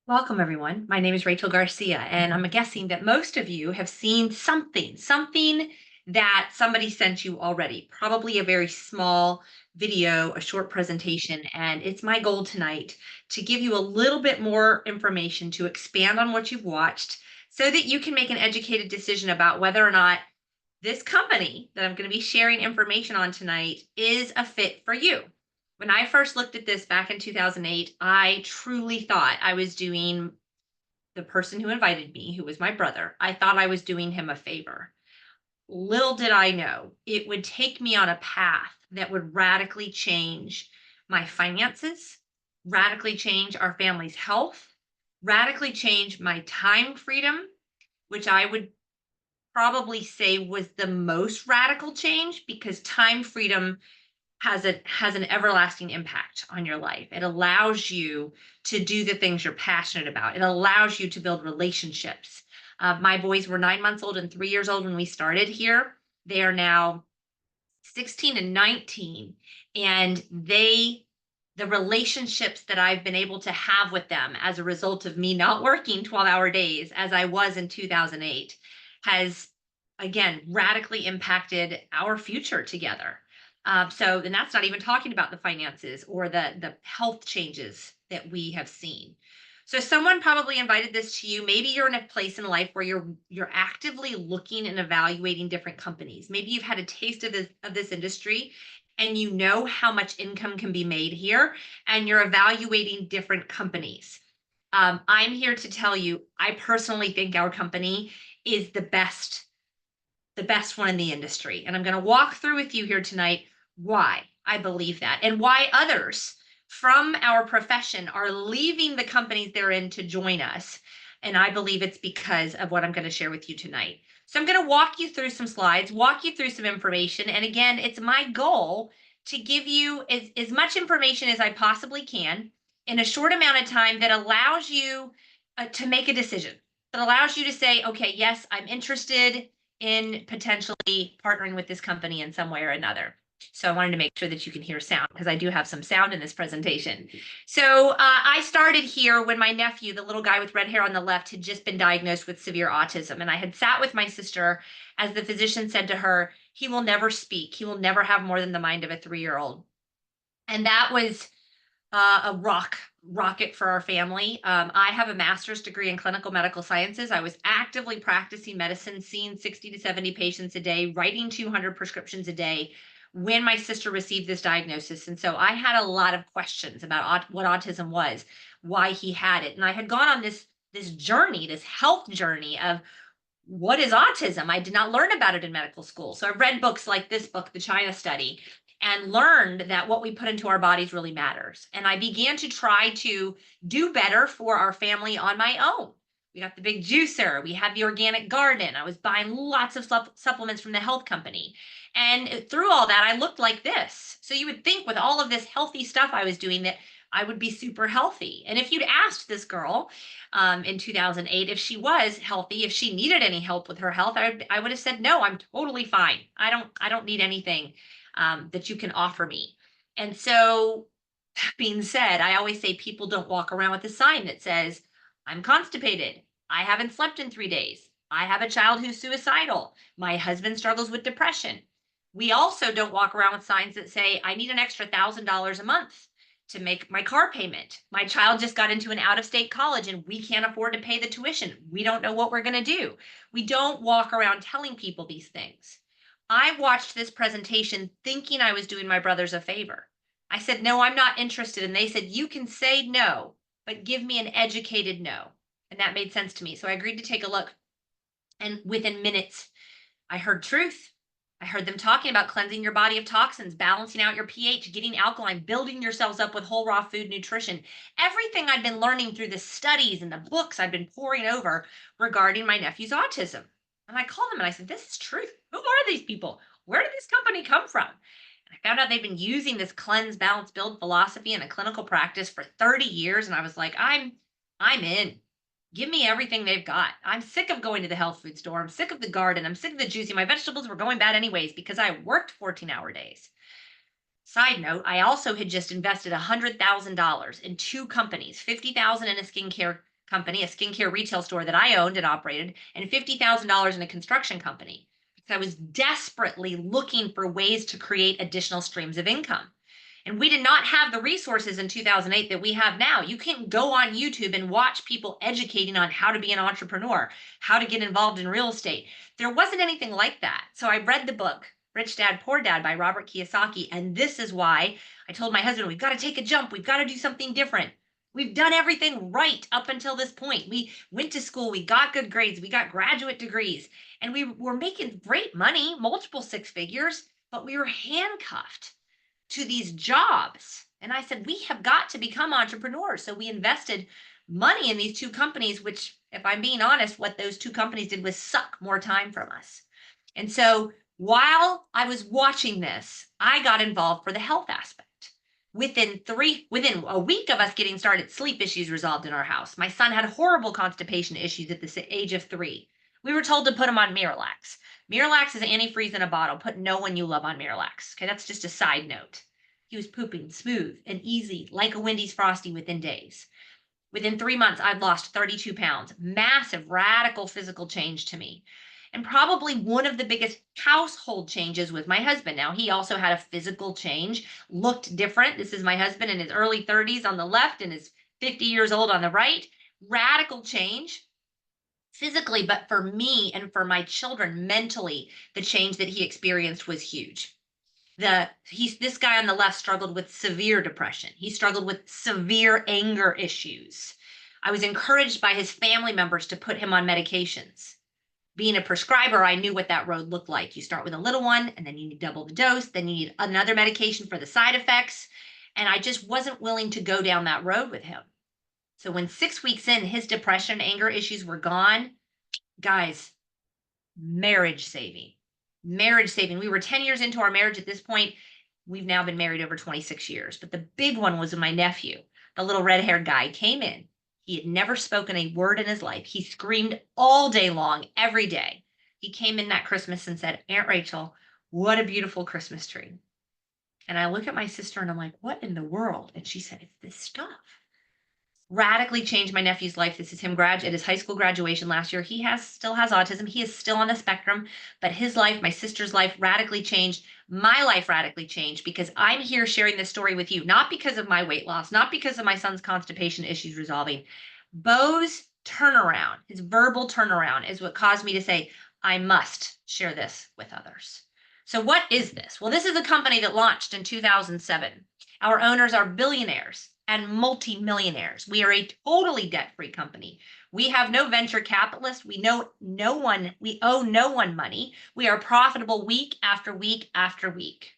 Welcome, everyone. My name is Rachel Garcia, and I'm guessing that most of you have seen something that somebody sent you already, probably a very small video, a short presentation. And it's my goal tonight to give you a little bit more information to expand on what you've watched so that you can make an educated decision about whether or not this company that I'm going to be sharing information on tonight is a fit for you. When I first looked at this back in 2008, I truly thought I was doing the person who invited me, who was my brother, I thought I was doing him a favor. Little did I know it would take me on a path that would radically change my finances, radically change our family's health, radically change my time freedom, which I would probably say was the most radical change because time freedom has an everlasting impact on your life. It allows you to do the things you're passionate about. It allows you to build relationships. My boys were 9 months old and 3 years old when we started here. They are now 16 and 19, and the relationships that I've been able to have with them as a result of me not working 12-hour days as I was in 2008 has again radically impacted our future together. And that's not even talking about the finances or the health changes that we have seen. So someone probably invited this to you. Maybe you're in a place in life where you're actively looking and evaluating different companies. Maybe you've had a taste of this industry and you know how much income can be made here and you're evaluating different companies. I'm here to tell you, I personally think our company is the best one in the industry. And I'm going to walk through with you here tonight why I believe that and why others from our profession are leaving the companies they're in to join us. And I believe it's because of what I'm going to share with you tonight. So I'm going to walk you through some slides, walk you through some information. And again, it's my goal to give you as much information as I possibly can in a short amount of time that allows you to make a decision, that allows you to say, okay, yes, I'm interested in potentially partnering with this company in some way or another. So I wanted to make sure that you can hear sound because I do have some sound in this presentation. So I started here when my nephew, the little guy with red hair on the left, had just been diagnosed with severe autism. And I had sat with my sister as the physician said to her, he will never speak. He will never have more than the mind of a 3-year-old. And that was a rocket for our family. I have a master's degree in clinical medical sciences. I was actively practicing medicine, seeing 60 to 70 patients a day, writing 200 prescriptions a day when my sister received this diagnosis. And so I had a lot of questions about what autism was, why he had it. And I had gone on this journey, this health journey of what is autism? I did not learn about it in medical school. So I read books like this book, The China Study, and learned that what we put into our bodies really matters. And I began to try to do better for our family on my own. We got the big juicer. We had the organic garden. I was buying lots of supplements from the health company. And through all that, I looked like this. So you would think with all of this healthy stuff I was doing that I would be super healthy. And if you'd asked this girl in 2008 if she was healthy, if she needed any help with her health, I would have said, no, I'm totally fine. I don't need anything that you can offer me. And so, that being said, I always say people don't walk around with a sign that says, I'm constipated. I haven't slept in 3 days. I have a child who's suicidal. My husband struggles with depression. We also don't walk around with signs that say, I need an extra $1,000 a month to make my car payment. My child just got into an out-of-state college and we can't afford to pay the tuition. We don't know what we're going to do. We don't walk around telling people these things. I watched this presentation thinking I was doing my brothers a favor. I said, no, I'm not interested. And they said, you can say no, but give me an educated no. And that made sense to me. So I agreed to take a look. And within minutes, I heard truth. I heard them talking about cleansing your body of toxins, balancing out your pH, getting alkaline, building yourselves up with whole raw food nutrition. Everything I'd been learning through the studies and the books I'd been poring over regarding my nephew's autism. And I called them and I said, this is truth. Who are these people? Where did this company come from? And I found out they've been using this cleanse, balance, build philosophy in a clinical practice for 30 years. And I was like, I'm in. Give me everything they've got. I'm sick of going to the health food store. I'm sick of the garden. I'm sick of the juicy. My vegetables were going bad anyways because I worked 14-hour days. Side note, I also had just invested $100,000 in two companies, $50,000 in a skincare company, a skincare retail store that I owned and operated, and $50,000 in a construction company. Because I was desperately looking for ways to create additional streams of income. And we did not have the resources in 2008 that we have now. You can go on YouTube and watch people educating on how to be an entrepreneur, how to get involved in real estate. There wasn't anything like that. So I read the book, Rich Dad, Poor Dad by Robert Kiyosaki. And this is why I told my husband, we've got to take a jump. We've got to do something different. We've done everything right up until this point. We went to school, we got good grades, we got graduate degrees, and we were making great money, multiple six figures, but we were handcuffed to these jobs. And I said, we have got to become entrepreneurs. So we invested money in these two companies, which, if I'm being honest, what those two companies did was suck more time from us. And so while I was watching this, I got involved for the health aspect. Within a week of us getting started, sleep issues resolved in our house. My son had horrible constipation issues at the age of 3. We were told to put him on Miralax. Miralax is antifreeze in a bottle. Put no one you love on Miralax. Okay, that's just a side note. He was pooping smooth and easy, like a Wendy's Frosty within days. Within 3 months, I'd lost 32 pounds. Massive, radical physical change to me. And probably one of the biggest household changes with my husband. Now, he also had a physical change, looked different. This is my husband in his early 30s on the left and is 50 years old on the right. Radical change physically, but for me and for my children mentally, the change that he experienced was huge. This guy on the left struggled with severe depression. He struggled with severe anger issues. I was encouraged by his family members to put him on medications. Being a prescriber, I knew what that road looked like. You start with a little one, and then you need double the dose, then you need another medication for the side effects. And I just wasn't willing to go down that road with him. So when 6 weeks in, his depression, anger issues were gone, guys, marriage saving. Marriage saving. We were 10 years into our marriage at this point. We've now been married over 26 years. But the big one was when my nephew, the little red-haired guy, came in. He had never spoken a word in his life. He screamed all day long, every day. He came in that Christmas and said, Aunt Rachel, what a beautiful Christmas tree. And I look at my sister and I'm like, what in the world? And she said, it's this stuff. Radically changed my nephew's life. This is him at his high school graduation last year. He still has autism. He is still on the spectrum, but his life, my sister's life radically changed. My life radically changed because I'm here sharing this story with you, not because of my weight loss, not because of my son's constipation issues resolving. Bo's turnaround, his verbal turnaround, is what caused me to say, I must share this with others. So what is this? Well, this is a company that launched in 2007. Our owners are billionaires and multimillionaires. We are a totally debt-free company. We have no venture capitalists. We owe no one money. We are profitable week after week after week.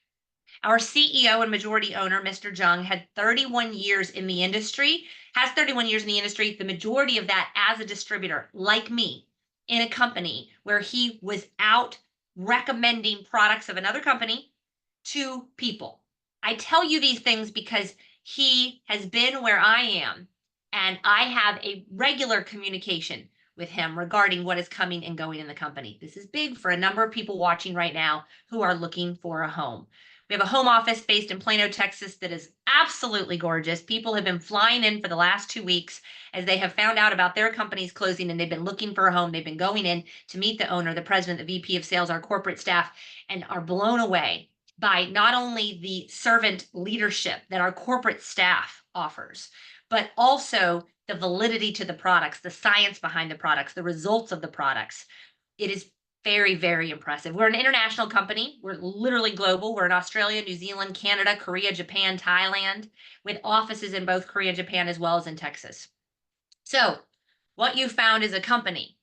Our CEO and majority owner, Mr. Jung, had 31 years in the industry, the majority of that as a distributor, like me, in a company where he was out recommending products of another company to people. I tell you these things because he has been where I am, and I have a regular communication with him regarding what is coming and going in the company. This is big for a number of people watching right now who are looking for a home. We have a home office based in Plano, Texas that is absolutely gorgeous. People have been flying in for the last 2 weeks as they have found out about their company's closing and they've been looking for a home. They've been going in to meet the owner, the president, the VP of sales, our corporate staff, and are blown away by not only the servant leadership that our corporate staff offers, but also the validity to the products, the science behind the products, the results of the products. It is very, very impressive. We're an international company. We're literally global. We're in Australia, New Zealand, Canada, Korea, Japan, Thailand, with offices in both Korea, Japan, as well as in Texas. So what you found is a company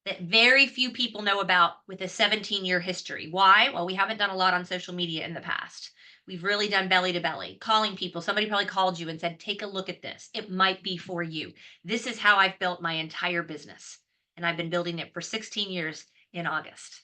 that very few people know about with a 17-year history. Why? Well, we haven't done a lot on social media in the past. We've really done belly to belly, calling people. Somebody probably called you and said, take a look at this. It might be for you. This is how I've built my entire business. And I've been building it for 16 years in August.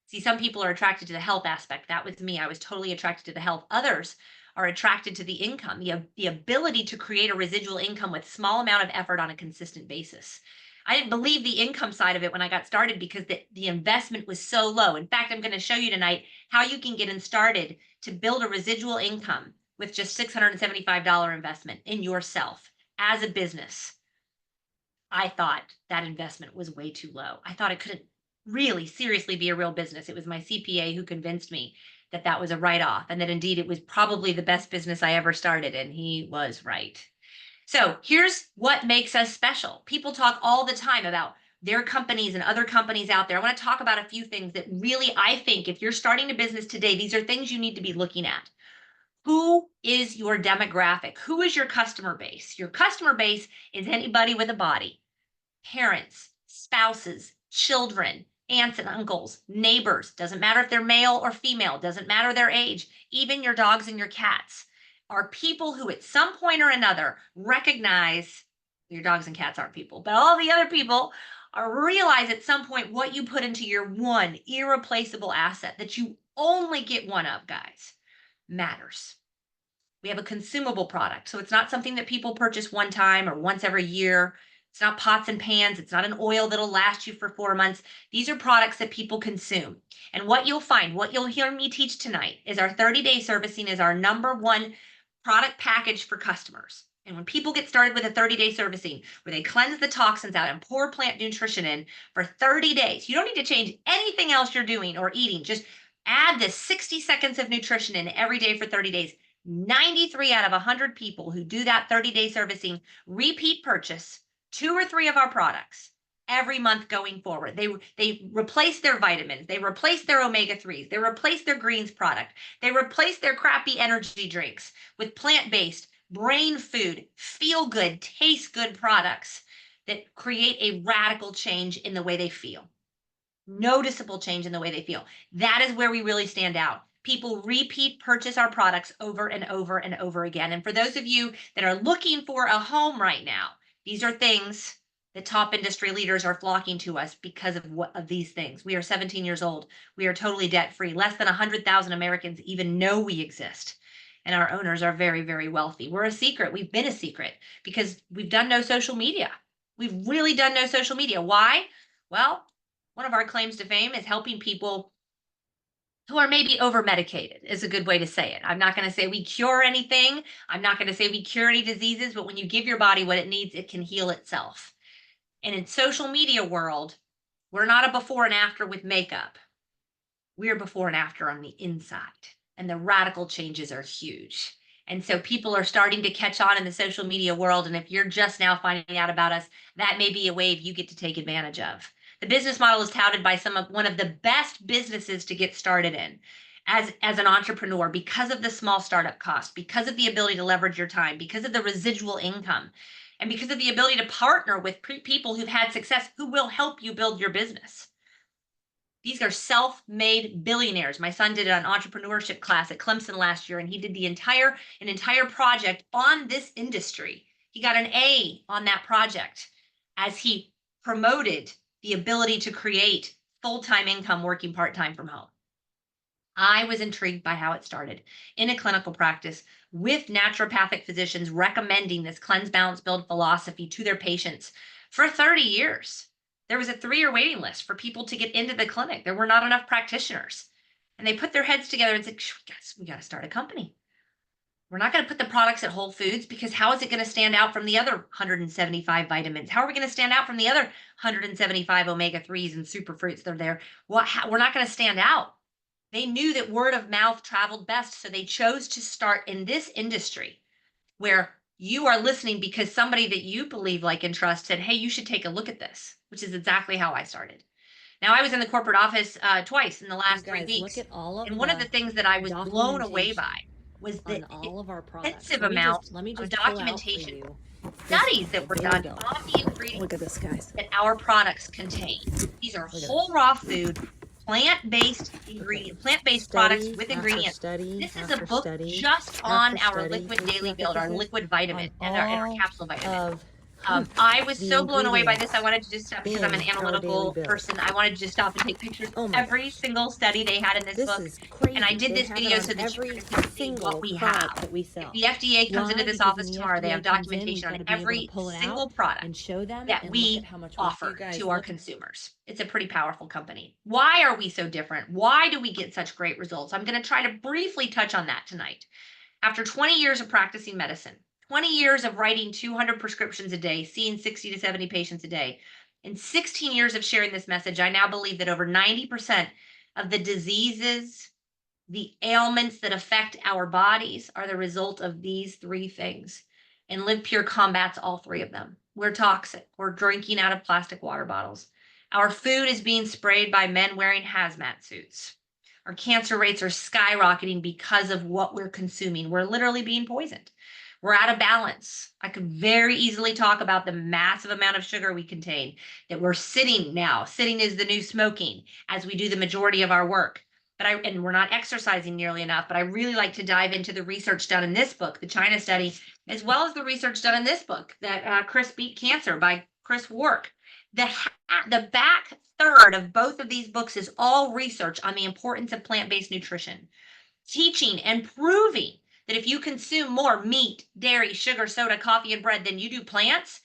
See, some people are attracted to the health aspect. That was me. I was totally attracted to the health. Others are attracted to the income, the ability to create a residual income with small amount of effort on a consistent basis. I didn't believe the income side of it when I got started because the investment was so low. In fact, I'm going to show you tonight how you can get started to build a residual income with just $675 investment in yourself as a business. I thought that investment was way too low. I thought it couldn't really seriously be a real business. It was my CPA who convinced me that that was a write off and that indeed it was probably the best business I ever started. And he was right. So here's what makes us special. People talk all the time about their companies and other companies out there. I want to talk about a few things that really, I think, if you're starting a business today, these are things you need to be looking at. Who is your demographic? Who is your customer base? Your customer base is anybody with a body: parents, spouses, children, aunts and uncles, neighbors. Doesn't matter if they're male or female, doesn't matter their age, even your dogs and your cats are people who at some point or another recognize your dogs and cats aren't people, but all the other people are realize at some point what you put into your one irreplaceable asset that you only get one of, guys, matters. We have a consumable product. So it's not something that people purchase one time or once every year. It's not pots and pans. It's not an oil that'll last you for 4 months. These are products that people consume. And what you'll find, what you'll hear me teach tonight is our 30-day servicing is our number one product package for customers. And when people get started with a 30-day servicing where they cleanse the toxins out and pour plant nutrition in for 30 days, you don't need to change anything else you're doing or eating. Just add this 60 seconds of nutrition in every day for 30 days. 93 out of 100 people who do that 30-day servicing repeat purchase 2 or 3 of our products every month going forward. They replace their vitamins, they replace their omega-3s, they replace their greens product, they replace their crappy energy drinks with plant-based, brain food, feel good, taste good products that create a radical change in the way they feel. Noticeable change in the way they feel. That is where we really stand out. People repeat purchase our products over and over and over again. And for those of you that are looking for a home right now, these are things that top industry leaders are flocking to us because of these things. We are 17 years old. We are totally debt free. Less than 100,000 Americans even know we exist. And our owners are very, very wealthy. We're a secret. We've been a secret because we've done no social media. We've really done no social media. Why? Well, one of our claims to fame is helping people who are maybe over medicated, is a good way to say it. I'm not going to say we cure anything. I'm not going to say we cure any diseases, but when you give your body what it needs, it can heal itself. And in social media world, we're not a before and after with makeup. We're before and after on the inside. And the radical changes are huge. And so people are starting to catch on in the social media world. And if you're just now finding out about us, that may be a wave you get to take advantage of. The business model is touted by one of the best businesses to get started in as an entrepreneur because of the small startup cost, because of the ability to leverage your time, because of the residual income, and because of the ability to partner with people who've had success who will help you build your business. These are self-made billionaires. My son did an entrepreneurship class at Clemson last year, and he did an entire project on this industry. He got an A on that project as he promoted the ability to create full-time income working part-time from home. I was intrigued by how it started in a clinical practice with naturopathic physicians recommending this cleanse, balance, build philosophy to their patients for 30 years. There was a 3-year waiting list for people to get into the clinic. There were not enough practitioners. And they put their heads together and said, we got to start a company. We're not going to put the products at Whole Foods because how is it going to stand out from the other 175 vitamins? How are we going to stand out from the other 175 omega-3s and superfruits that are there? We're not going to stand out. They knew that word of mouth traveled best, so they chose to start in this industry where you are listening because somebody that you believe, like, and trust said, hey, you should take a look at this, which is exactly how I started. Now, I was in the corporate office twice in the last 3 weeks. Look at all of and one of the things that I was blown away by was the on all of our products. extensive amount Let me of just pull out for documentation, you. studies that were There done we go. on the ingredients Look at this, guys. that our products contain. These are whole raw food, plant-based ingredient, plant-based products with ingredients. This is a book just on our liquid daily build, our liquid vitamin and our capsule vitamin. I was so blown away by this. I wanted to just stop because I'm an analytical person. I wanted to just stop and take pictures of every single study they had in this book. And I did this video so that you can see what we have. If the FDA comes into this office tomorrow, they have documentation on every single product that we offer to our consumers. It's a pretty powerful company. Why are we so different? Why do we get such great results? I'm going to try to briefly touch on that tonight. After 20 years of practicing medicine, 20 years of writing 200 prescriptions a day, seeing 60 to 70 patients a day. In 16 years of sharing this message, I now believe that over 90% of the diseases, the ailments that affect our bodies are the result of these three things. And Live Pure combats all three of them. We're toxic. We're drinking out of plastic water bottles. Our food is being sprayed by men wearing hazmat suits. Our cancer rates are skyrocketing because of what we're consuming. We're literally being poisoned. We're out of balance. I could very easily talk about the massive amount of sugar we contain, that we're sitting now. Sitting is the new smoking as we do the majority of our work. And we're not exercising nearly enough, but I really like to dive into the research done in this book, the China study, as well as the research done in this book, that Chris Beat Cancer by Chris Wark. The back third of both of these books is all research on the importance of plant-based nutrition, teaching and proving that if you consume more meat, dairy, sugar, soda, coffee, and bread than you do plants,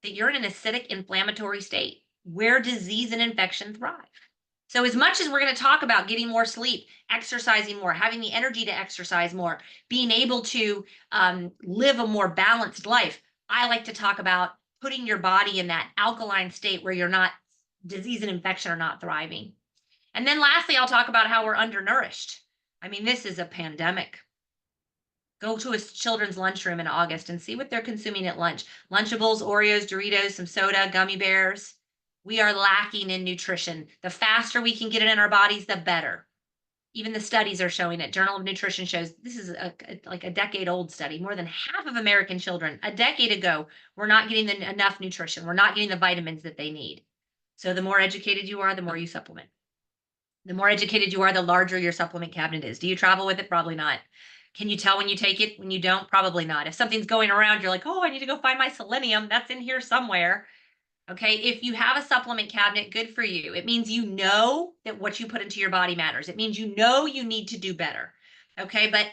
that you're in an acidic inflammatory state where disease and infection thrive. So as much as we're going to talk about getting more sleep, exercising more, having the energy to exercise more, being able to live a more balanced life, I like to talk about putting your body in that alkaline state where you're not, disease and infection are not thriving. And then lastly, I'll talk about how we're undernourished. I mean, this is a pandemic. Go to a children's lunchroom in August and see what they're consuming at lunch. Lunchables, Oreos, Doritos, some soda, gummy bears. We are lacking in nutrition. The faster we can get it in our bodies, the better. Even the studies are showing it. Journal of Nutrition shows this is like a decade-old study. More than half of American children a decade ago were not getting enough nutrition. We're not getting the vitamins that they need. So the more educated you are, the more you supplement. The more educated you are, the larger your supplement cabinet is. Do you travel with it? Probably not. Can you tell when you take it? When you don't? Probably not. If something's going around, you're like, oh, I need to go find my selenium. That's in here somewhere. Okay, if you have a supplement cabinet, good for you. It means you know that what you put into your body matters. It means you know you need to do better. Okay, but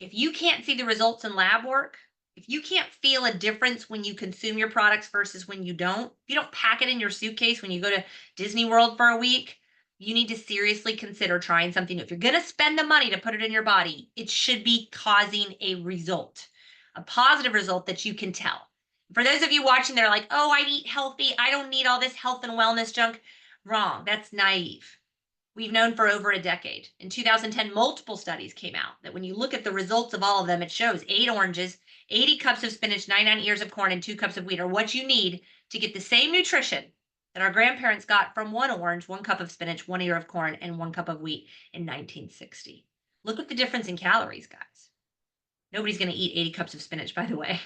if you can't see the results in lab work, if you can't feel a difference when you consume your products versus when you don't, if you don't pack it in your suitcase when you go to Disney World for a week, you need to seriously consider trying something new. If you're going to spend the money to put it in your body, it should be causing a result, a positive result that you can tell. For those of you watching, they're like, oh, I eat healthy. I don't need all this health and wellness junk. Wrong. That's naive. We've known for over a decade. In 2010, multiple studies came out that when you look at the results of all of them, it shows 8 oranges, 80 cups of spinach, 99 ears of corn, and 2 cups of wheat are what you need to get the same nutrition that our grandparents got from 1 orange, 1 cup of spinach, 1 ear of corn, and 1 cup of wheat in 1960. Look at the difference in calories, guys. Nobody's going to eat 80 cups of spinach, by the way.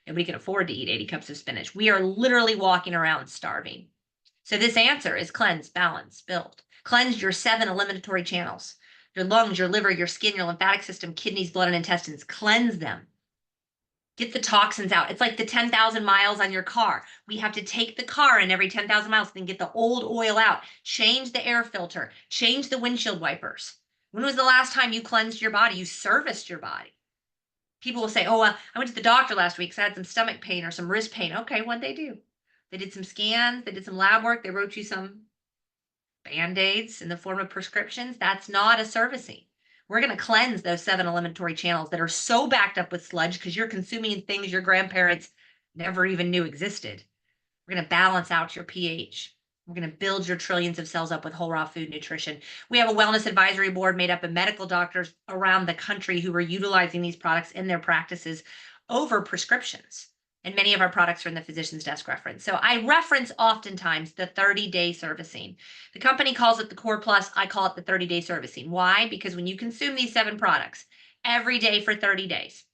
Nobody can afford to eat 80 cups of spinach. We are literally walking around starving. So this answer is cleanse, balance, build. Cleanse your 7 eliminatory channels. Your lungs, your liver, your skin, your lymphatic system, kidneys, blood, and intestines. Cleanse them. Get the toxins out. It's like the 10,000 miles on your car. We have to take the car in every 10,000 miles, then get the old oil out, change the air filter, change the windshield wipers. When was the last time you cleansed your body? You serviced your body. People will say, oh, I went to the doctor last week because I had some stomach pain or some wrist pain. Okay, what'd they do? They did some scans. They did some lab work. They wrote you some Band-Aids in the form of prescriptions. That's not a servicing. We're going to cleanse those 7 eliminatory channels that are so backed up with sludge because you're consuming things your grandparents never even knew existed. We're going to balance out your pH. We're going to build your trillions of cells up with whole raw food nutrition. We have a wellness advisory board made up of medical doctors around the country who are utilizing these products in their practices over prescriptions. And many of our products are in the physician's desk reference. So I reference oftentimes the 30-day servicing. The company calls it the Core Plus. I call it the 30-day servicing. Why? Because when you consume these 7 products every day for 30 days,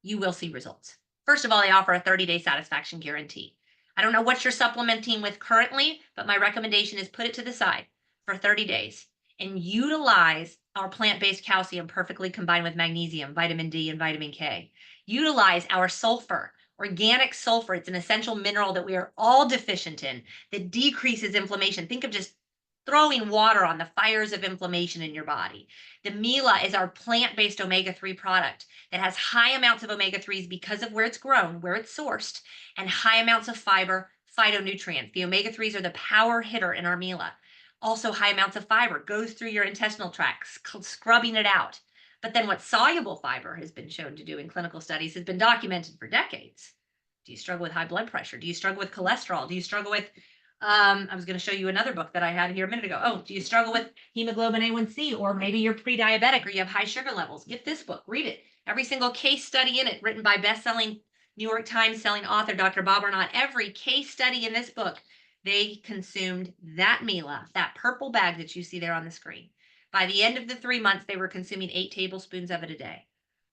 you will see results. First of all, they offer a 30-day satisfaction guarantee. I don't know what you're supplementing with currently, but my recommendation is put it to the side for 30 days and utilize our plant-based calcium perfectly combined with magnesium, vitamin D, and vitamin K. Utilize our sulfur, organic sulfur. It's an essential mineral that we are all deficient in that decreases inflammation. Think of just throwing water on the fires of inflammation in your body. The Mila is our plant-based omega-3 product that has high amounts of omega-3s because of where it's grown, where it's sourced, and high amounts of fiber, phytonutrients. The omega-3s are the power hitter in our Mila. Also high amounts of fiber, goes through your intestinal tract, scrubbing it out. But then what soluble fiber has been shown to do in clinical studies has been documented for decades. Do you struggle with high blood pressure? Do you struggle with cholesterol? Do you struggle with, I was going to show you another book that I had here a minute ago. Oh, do you struggle with hemoglobin A1C, or maybe you're pre-diabetic or you have high sugar levels? Get this book, read it. Every single case study in it, written by best-selling New York Times selling author, Dr. Bob Arnott. Every case study in this book, they consumed that Mila, that purple bag that you see there on the screen. By the end of the 3 months, they were consuming 8 tablespoons of it a day.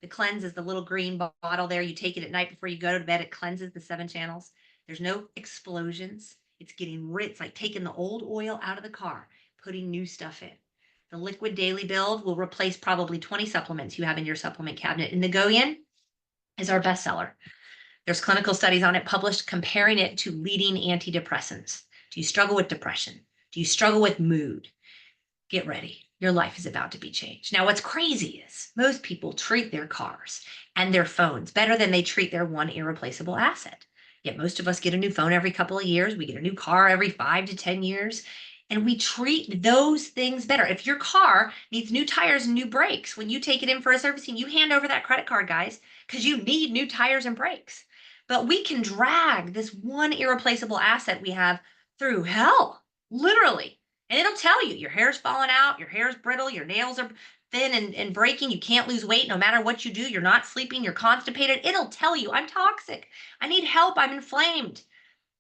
The cleanse is the little green bottle there. You take it at night before you go to bed. It cleanses the 7 channels. There's no explosions. It's getting rid. It's like taking the old oil out of the car, putting new stuff in. The liquid daily build will replace probably 20 supplements you have in your supplement cabinet. And the Go-In is our bestseller. There's clinical studies on it published comparing it to leading antidepressants. Do you struggle with depression? Do you struggle with mood? Get ready. Your life is about to be changed. Now, what's crazy is most people treat their cars and their phones better than they treat their one irreplaceable asset. Yet most of us get a new phone every couple of years. We get a new car every 5 to 10 years. And we treat those things better. If your car needs new tires and new brakes, when you take it in for a servicing, you hand over that credit card, guys, because you need new tires and brakes. But we can drag this one irreplaceable asset we have through hell, literally. And it'll tell you your hair's falling out, your hair's brittle, your nails are thin and breaking. You can't lose weight no matter what you do. You're not sleeping, you're constipated. It'll tell you, I'm toxic. I need help. I'm inflamed.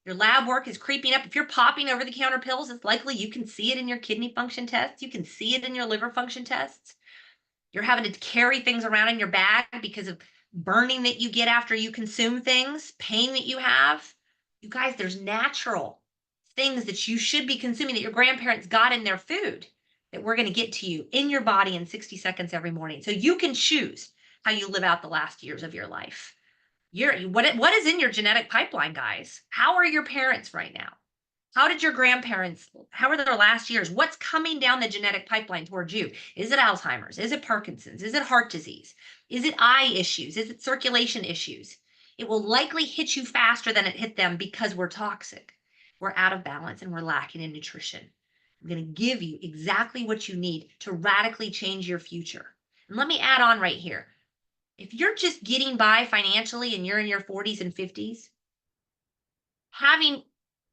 Your lab work is creeping up. If you're popping over-the-counter pills, it's likely you can see it in your kidney function tests. You can see it in your liver function tests. You're having to carry things around in your bag because of burning that you get after you consume things, pain that you have. You guys, there's natural things that you should be consuming that your grandparents got in their food that we're going to get to you in your body in 60 seconds every morning. So you can choose how you live out the last years of your life. What is in your genetic pipeline, guys? How are your parents right now? How did your grandparents, how are their last years? What's coming down the genetic pipeline towards you? Is it Alzheimer's? Is it Parkinson's? Is it heart disease? Is it eye issues? Is it circulation issues? It will likely hit you faster than it hit them because we're toxic. We're out of balance and we're lacking in nutrition. I'm going to give you exactly what you need to radically change your future. And let me add on right here. If you're just getting by financially and you're in your 40s and 50s, having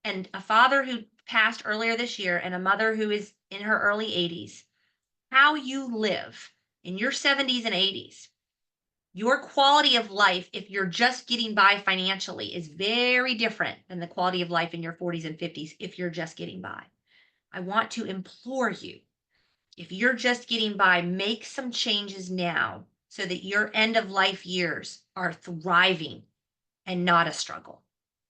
a father who passed earlier this year and a mother who is in her early 80s, how you live in your 70s and 80s, your quality of life, if you're just getting by financially, is very different than the quality of life in your 40s and 50s if you're just getting by. I want to implore you, if you're just getting by, make some changes now so that your end of life years are thriving and not a struggle.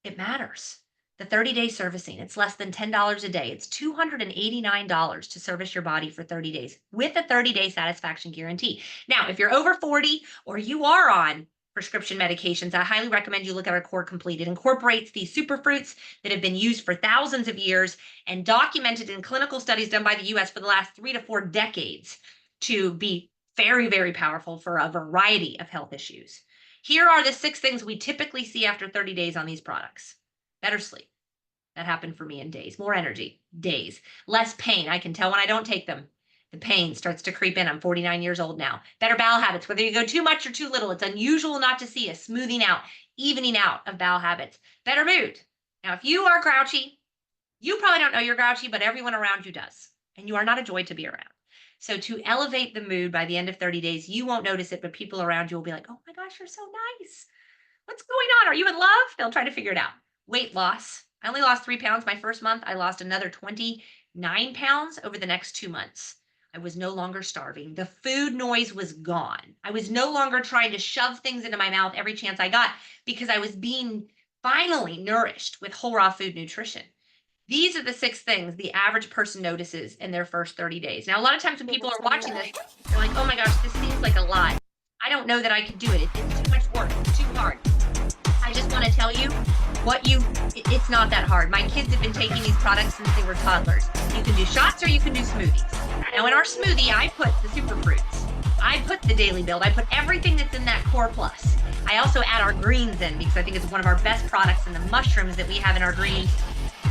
It matters. The 30-day servicing, it's less than $10 a day. It's $289 to service your body for 30 days with a 30-day satisfaction guarantee. Now, if you're over 40 or you are on prescription medications, I highly recommend you look at our Core Complete. It incorporates these superfruits that have been used for thousands of years and documented in clinical studies done by the US for the last 3 to 4 decades to be very, very powerful for a variety of health issues. Here are the 6 things we typically see after 30 days on these products. Better sleep. That happened for me in days. More energy, days. Less pain. I can tell when I don't take them. The pain starts to creep in. I'm 49 years old now. Better bowel habits, whether you go too much or too little. It's unusual not to see a smoothing out, evening out of bowel habits. Better mood. Now, if you are grouchy, you probably don't know you're grouchy, but everyone around you does. And you are not a joy to be around. So to elevate the mood by the end of 30 days, you won't notice it, but people around you will be like, oh my gosh, you're so nice. What's going on? Are you in love? They'll try to figure it out. Weight loss. I only lost 3 pounds my first month. I lost another 29 pounds over the next 2 months. I was no longer starving. The food noise was gone. I was no longer trying to shove things into my mouth every chance I got because I was being finally nourished with whole raw food nutrition. These are the 6 things the average person notices in their first 30 days. Now, a lot of times when people are watching this, they're like, oh my gosh, this seems like a lot. I don't know that I could do it. It's too much work. It's too hard. I just want to tell you it's not that hard. My kids have been taking these products since they were toddlers. You can do shots or you can do smoothies. Now in our smoothie, I put the superfruits. I put the Daily Build. I put everything that's in that Core Plus. I also add our greens in because I think it's one of our best products, and the mushrooms that we have in our greens.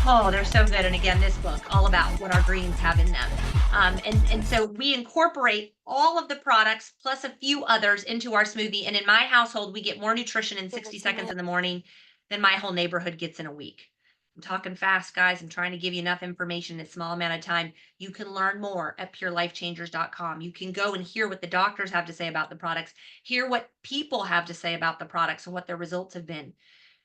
Oh, they're so good. And again, this book, all about what our greens have in them. And so we incorporate all of the products plus a few others into our smoothie. And in my household, we get more nutrition in 60 seconds in the morning than my whole neighborhood gets in a week. I'm talking fast, guys. I'm trying to give you enough information in a small amount of time. You can learn more at purelifechangers.com. You can go and hear what the doctors have to say about the products, hear what people have to say about the products and what their results have been.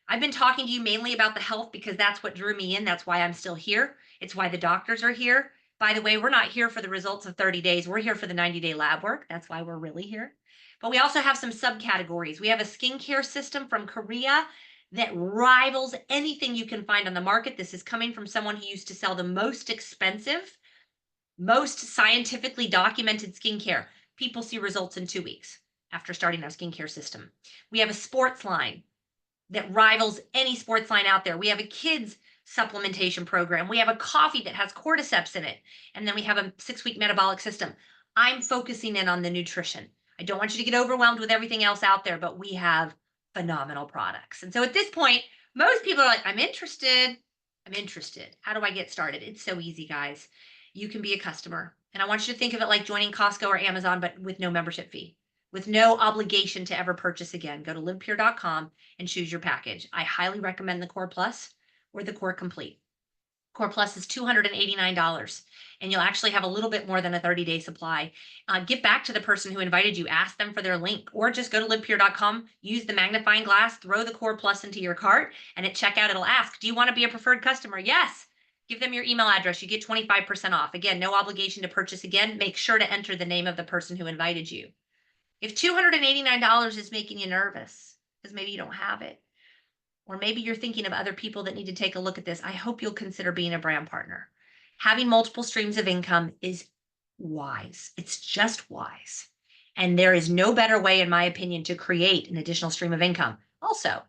I've been talking to you mainly about the health because that's what drew me in. That's why I'm still here. It's why the doctors are here. By the way, we're not here for the results of 30 days. We're here for the 90-day lab work. That's why we're really here. But we also have some subcategories. We have a skincare system from Korea that rivals anything you can find on the market. This is coming from someone who used to sell the most expensive, most scientifically documented skincare. People see results in 2 weeks after starting our skincare system. We have a sports line that rivals any sports line out there. We have a kids supplementation program. We have a coffee that has cordyceps in it. And then we have a 6-week metabolic system. I'm focusing in on the nutrition. I don't want you to get overwhelmed with everything else out there, but we have phenomenal products. And so at this point, most people are like, I'm interested. I'm interested. How do I get started? It's so easy, guys. You can be a customer. And I want you to think of it like joining Costco or Amazon, but with no membership fee, with no obligation to ever purchase again. Go to livepure.com and choose your package. I highly recommend the Core Plus or the Core Complete. Core Plus is $289, and you'll actually have a little bit more than a 30-day supply. Get back to the person who invited you, ask them for their link, or just go to livepure.com, use the magnifying glass, throw the Core Plus into your cart, and at checkout, it'll ask, do you want to be a preferred customer? Yes. Give them your email address. You get 25% off. Again, no obligation to purchase again. Make sure to enter the name of the person who invited you. If $289 is making you nervous because maybe you don't have it, or maybe you're thinking of other people that need to take a look at this, I hope you'll consider being a brand partner. Having multiple streams of income is wise. It's just wise. And there is no better way, in my opinion, to create an additional stream of income. Also,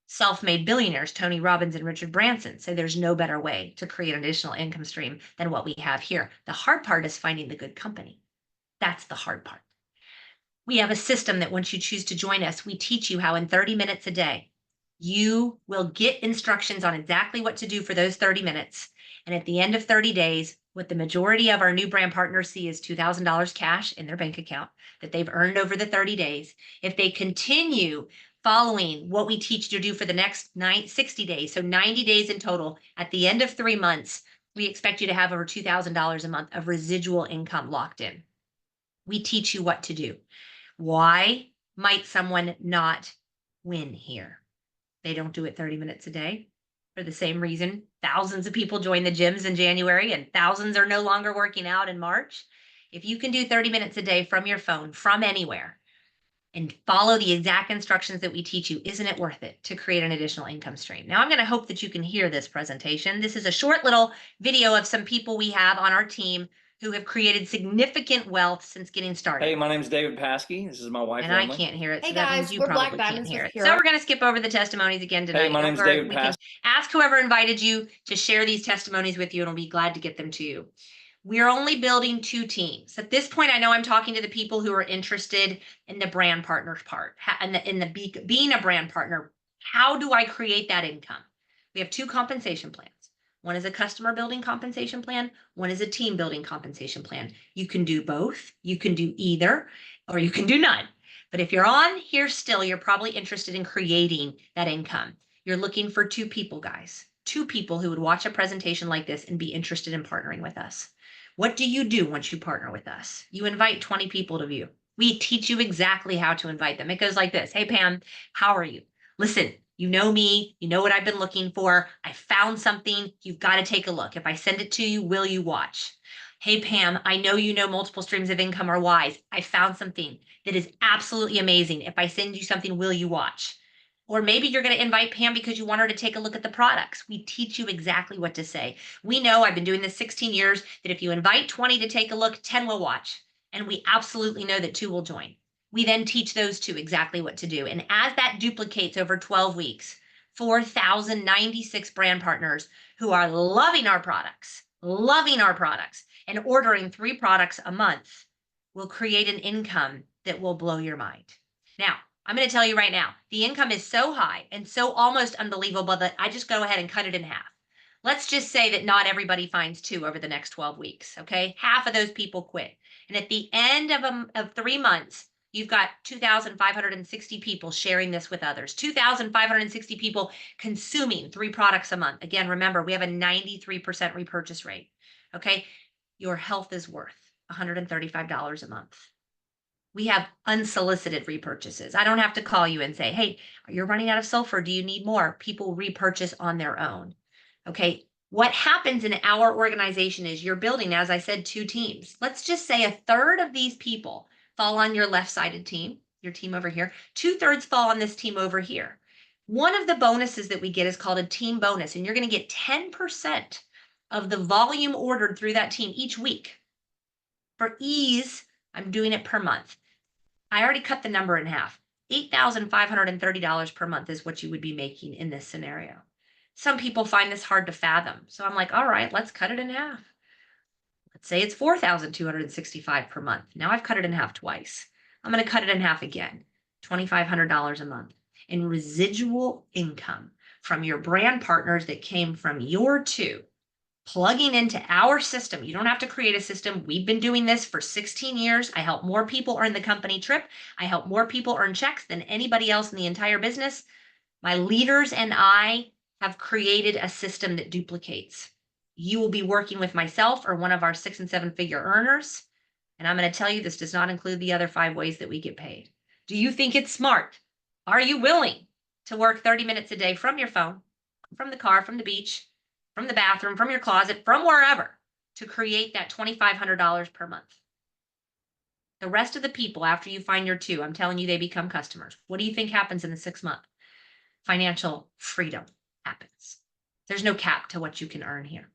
self-made billionaires, Tony Robbins and Richard Branson, say there's no better way to create an additional income stream than what we have here. The hard part is finding the good company. That's the hard part. We have a system that once you choose to join us, we teach you how in 30 minutes a day, you will get instructions on exactly what to do for those 30 minutes. And at the end of 30 days, what the majority of our new brand partners see is $2,000 cash in their bank account that they've earned over the 30 days. If they continue following what we teach you to do for the next 60 days, so 90 days in total, at the end of 3 months, we expect you to have over $2,000 a month of residual income locked in. We teach you what to do. Why might someone not win here? They don't do it 30 minutes a day. For the same reason, thousands of people join the gyms in January and thousands are no longer working out in March. If you can do 30 minutes a day from your phone, from anywhere, and follow the exact instructions that we teach you, isn't it worth it to create an additional income stream? Now, I'm going to hope that you can hear this presentation. This is a short little video of some people we have on our team who have created significant wealth since getting started. Hey, my name is David Paskey. This is my wife, and Lemma. I can't hear it. Hey So that guys, means you we're probably Black can't Diamonds hear with it. Pure. So we're going to skip over the testimonies again tonight. Hey, my name's David We can ask whoever invited you to share these testimonies with you, and we'll be glad to get them to you. We're only building 2 teams. At this point, I know I'm talking to the people who are interested in the brand partners part, being a brand partner. How do I create that income? We have 2 compensation plans. One is a customer building compensation plan. One is a team building compensation plan. You can do both. You can do either, or you can do none. But if you're on here still, you're probably interested in creating that income. You're looking for 2 people, guys. 2 people who would watch a presentation like this and be interested in partnering with us. What do you do once you partner with us? You invite 20 people to view. We teach you exactly how to invite them. It goes like this. Hey, Pam, how are you? Listen, you know me. You know what I've been looking for. I found something. You've got to take a look. If I send it to you, will you watch? Hey, Pam, I know you know multiple streams of income are wise. I found something that is absolutely amazing. If I send you something, will you watch? Or maybe you're going to invite Pam because you want her to take a look at the products. We teach you exactly what to say. We know, I've been doing this 16 years, that if you invite 20 to take a look, 10 will watch. And we absolutely know that 2 will join. We then teach those 2 exactly what to do. And as that duplicates over 12 weeks, 4,096 brand partners who are loving our products, and ordering 3 products a month will create an income that will blow your mind. Now, I'm going to tell you right now, the income is so high and so almost unbelievable that I just go ahead and cut it in half. Let's just say that not everybody finds 2 over the next 12 weeks, okay? Half of those people quit. And at the end of 3 months, you've got 2,560 people sharing this with others, 2,560 people consuming 3 products a month. Again, remember, we have a 93% repurchase rate, okay? Your health is worth $135 a month. We have unsolicited repurchases. I don't have to call you and say, hey, you're running out of sulfur. Do you need more? People repurchase on their own. Okay. What happens in our organization is you're building, as I said, 2 teams. Let's just say a third of these people fall on your left-sided team, your team over here. 2/3 fall on this team over here. One of the bonuses that we get is called a team bonus, and you're going to get 10% of the volume ordered through that team each week. For ease, I'm doing it per month. I already cut the number in half. $8,530 per month is what you would be making in this scenario. Some people find this hard to fathom. So I'm like, all right, let's cut it in half. Let's say it's $4,265 per month. Now I've cut it in half twice. I'm going to cut it in half again. $2,500 a month in residual income from your brand partners that came from your 2 plugging into our system. You don't have to create a system. We've been doing this for 16 years. I help more people earn the company trip. I help more people earn checks than anybody else in the entire business. My leaders and I have created a system that duplicates. You will be working with myself or one of our 6 and 7 figure earners. And I'm going to tell you, this does not include the other 5 ways that we get paid. Do you think it's smart? Are you willing to work 30 minutes a day from your phone, from the car, from the beach, from the bathroom, from your closet, from wherever, to create that $2,500 per month? The rest of the people, after you find your 2, I'm telling you, they become customers. What do you think happens in the 6th month? Financial freedom happens. There's no cap to what you can earn here.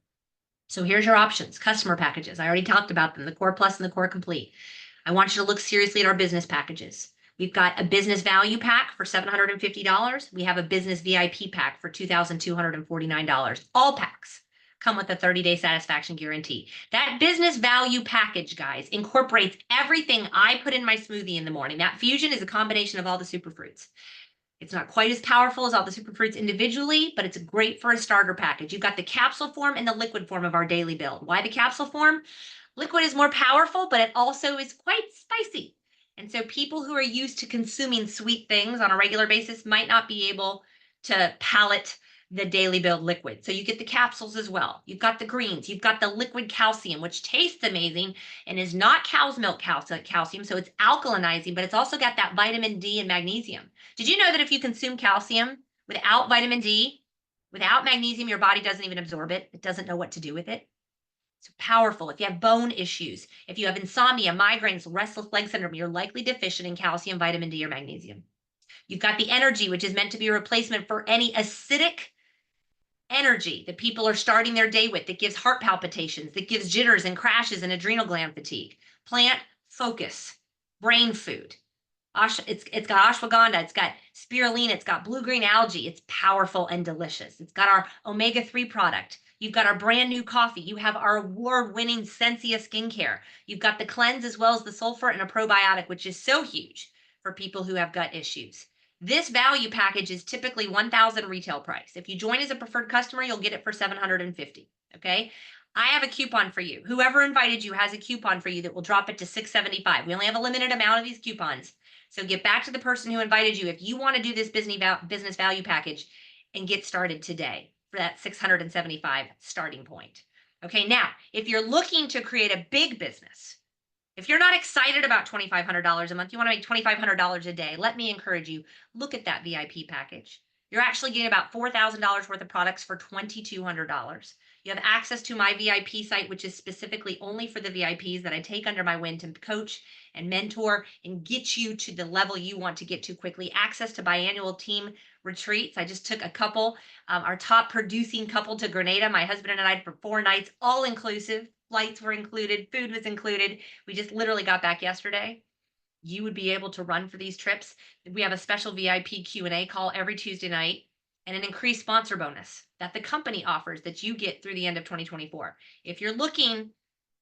So here's your options. Customer packages. I already talked about them, the Core Plus and the Core Complete. I want you to look seriously at our business packages. We've got a business value pack for $750. We have a business VIP pack for $2,249. All packs come with a 30-day satisfaction guarantee. That business value package, guys, incorporates everything I put in my smoothie in the morning. That fusion is a combination of all the superfruits. It's not quite as powerful as all the superfruits individually, but it's great for a starter package. You've got the capsule form and the liquid form of our daily build. Why the capsule form? Liquid is more powerful, but it also is quite spicy. And so people who are used to consuming sweet things on a regular basis might not be able to palate the daily build liquid. So you get the capsules as well. You've got the greens. You've got the liquid calcium, which tastes amazing and is not cow's milk calcium. So it's alkalinizing, but it's also got that vitamin D and magnesium. Did you know that if you consume calcium without vitamin D, without magnesium, your body doesn't even absorb it? It doesn't know what to do with it. It's powerful. If you have bone issues, if you have insomnia, migraines, restless leg syndrome, you're likely deficient in calcium, vitamin D, or magnesium. You've got the energy, which is meant to be a replacement for any acidic energy that people are starting their day with, that gives heart palpitations, that gives jitters and crashes and adrenal gland fatigue. Plant focus, brain food. It's got ashwagandha, it's got spirulina, it's got blue-green algae. It's powerful and delicious. It's got our omega-3 product. You've got our brand new coffee. You have our award-winning Sensia skincare. You've got the cleanse as well as the sulfur and a probiotic, which is so huge for people who have gut issues. This value package is typically $1,000 retail price. If you join as a preferred customer, you'll get it for $750. Okay. I have a coupon for you. Whoever invited you has a coupon for you that will drop it to $675. We only have a limited amount of these coupons. So get back to the person who invited you if you want to do this business value package and get started today for that $675 starting point. Okay, now, if you're looking to create a big business, if you're not excited about $2,500 a month, you want to make $2,500 a day, let me encourage you, look at that VIP package. You're actually getting about $4,000 worth of products for $2,200. You have access to my VIP site, which is specifically only for the VIPs that I take under my wing to coach and mentor and get you to the level you want to get to quickly. Access to biannual team retreats. I just took a couple, our top producing couple to Grenada, my husband and I, for 4 nights, all inclusive. Flights were included, food was included. We just literally got back yesterday. You would be able to run for these trips. We have a special VIP Q&A call every Tuesday night and an increased sponsor bonus that the company offers that you get through the end of 2024. If you're looking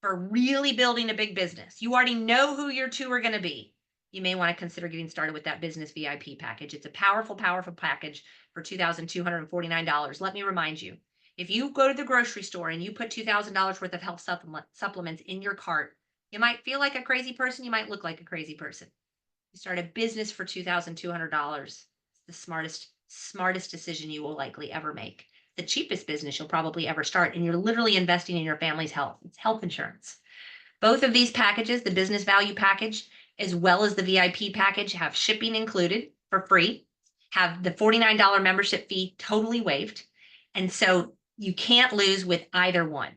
for really building a big business, you already know who your 2 are going to be. You may want to consider getting started with that business VIP package. It's a powerful, powerful package for $2,249. Let me remind you, If you go to the grocery store and you put $2,000 worth of health supplements in your cart, you might feel like a crazy person. You might look like a crazy person. You start a business for $2,200. It's the smartest decision you will likely ever make. The cheapest business you'll probably ever start. And you're literally investing in your family's health. It's health insurance. Both of these packages, the business value package as well as the VIP package, have shipping included for free, have the $49 membership fee totally waived. And so you can't lose with either one.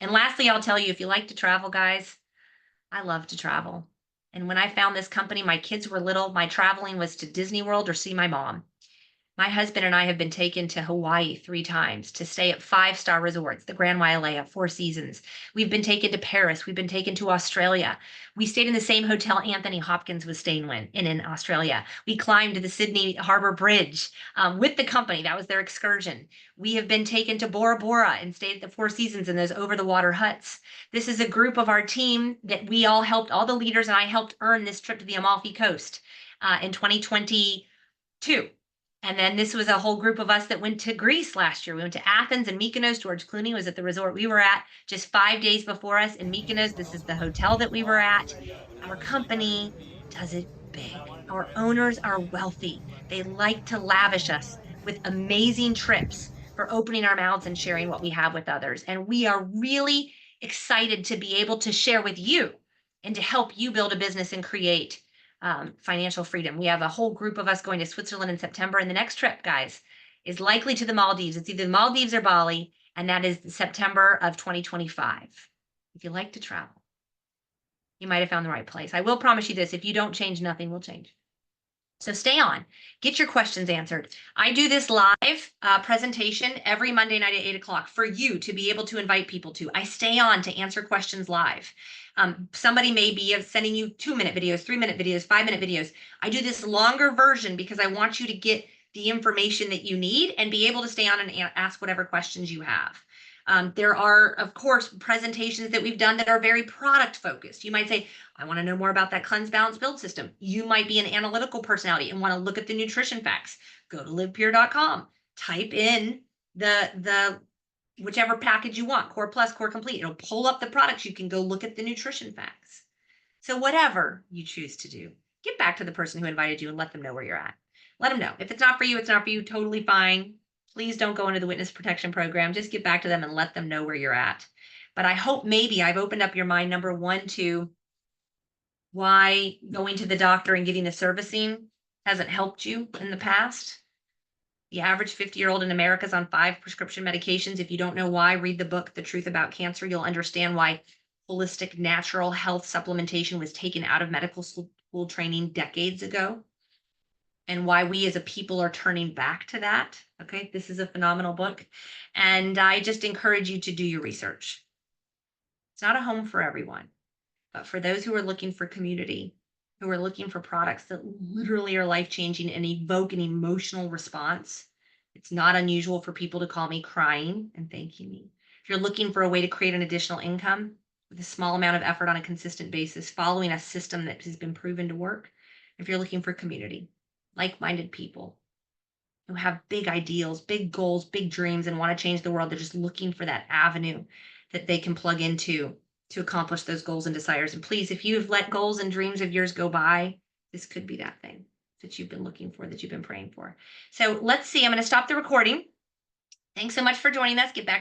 And lastly, I'll tell you, if you like to travel, guys, I love to travel. And when I found this company, my kids were little. My traveling was to Disney World or see my mom. My husband and I have been taken to Hawaii 3 times to stay at 5-star resorts, the Grand Wailea, Four Seasons. We've been taken to Paris. We've been taken to Australia. We stayed in the same hotel Anthony Hopkins was staying in Australia. We climbed the Sydney Harbour Bridge with the company. That was their excursion. We have been taken to Bora Bora and stayed at the Four Seasons in those over-the-water huts. This is a group of our team that we all helped, all the leaders and I helped earn this trip to the Amalfi Coast in 2022. And then this was a whole group of us that went to Greece last year. We went to Athens and Mykonos. George Clooney was at the resort we were at just 5 days before us in Mykonos. This is the hotel that we were at. Our company does it big. Our owners are wealthy. They like to lavish us with amazing trips for opening our mouths and sharing what we have with others. And we are really excited to be able to share with you and to help you build a business and create financial freedom. We have a whole group of us going to Switzerland in September. And the next trip, guys, is likely to the Maldives. It's either the Maldives or Bali. And that is September of 2025. If you like to travel, you might have found the right place. I will promise you this: if you don't change, nothing will change. So stay on, get your questions answered. I do this live presentation every Monday night at 8 o'clock for you to be able to invite people to. I stay on to answer questions live. Somebody may be sending you 2-minute videos, 3-minute videos, 5-minute videos. I do this longer version because I want you to get the information that you need and be able to stay on and ask whatever questions you have. There are, of course, presentations that we've done that are very product focused. You might say, I want to know more about that cleanse, balance, build system. You might be an analytical personality and want to look at the nutrition facts. Go to livepure.com, type in the whichever package you want, Core Plus, Core Complete. It'll pull up the products. You can go look at the nutrition facts. So whatever you choose to do, get back to the person who invited you and let them know where you're at. Let them know. If it's not for you, it's not for you. Totally fine. Please don't go into the witness protection program. Just get back to them and let them know where you're at. But I hope maybe I've opened up your mind, number one, to why going to the doctor and getting the servicing hasn't helped you in the past. The average 50-year-old in America is on 5 prescription medications. If you don't know why, read the book, The Truth About Cancer. You'll understand why holistic natural health supplementation was taken out of medical school training decades ago, and why we as a people are turning back to that. Okay, this is a phenomenal book. And I just encourage you to do your research. It's not a home for everyone, but for those who are looking for community, who are looking for products that literally are life-changing and evoke an emotional response, it's not unusual for people to call me crying and thanking me. If you're looking for a way to create an additional income with a small amount of effort on a consistent basis, following a system that has been proven to work, if you're looking for community, like-minded people who have big ideals, big goals, big dreams, and want to change the world. They're just looking for that avenue that they can plug into to accomplish those goals and desires. And please, if you've let goals and dreams of yours go by, this could be that thing that you've been looking for, that you've been praying for. So let's see. I'm going to stop the recording. Thanks so much for joining us. Get back to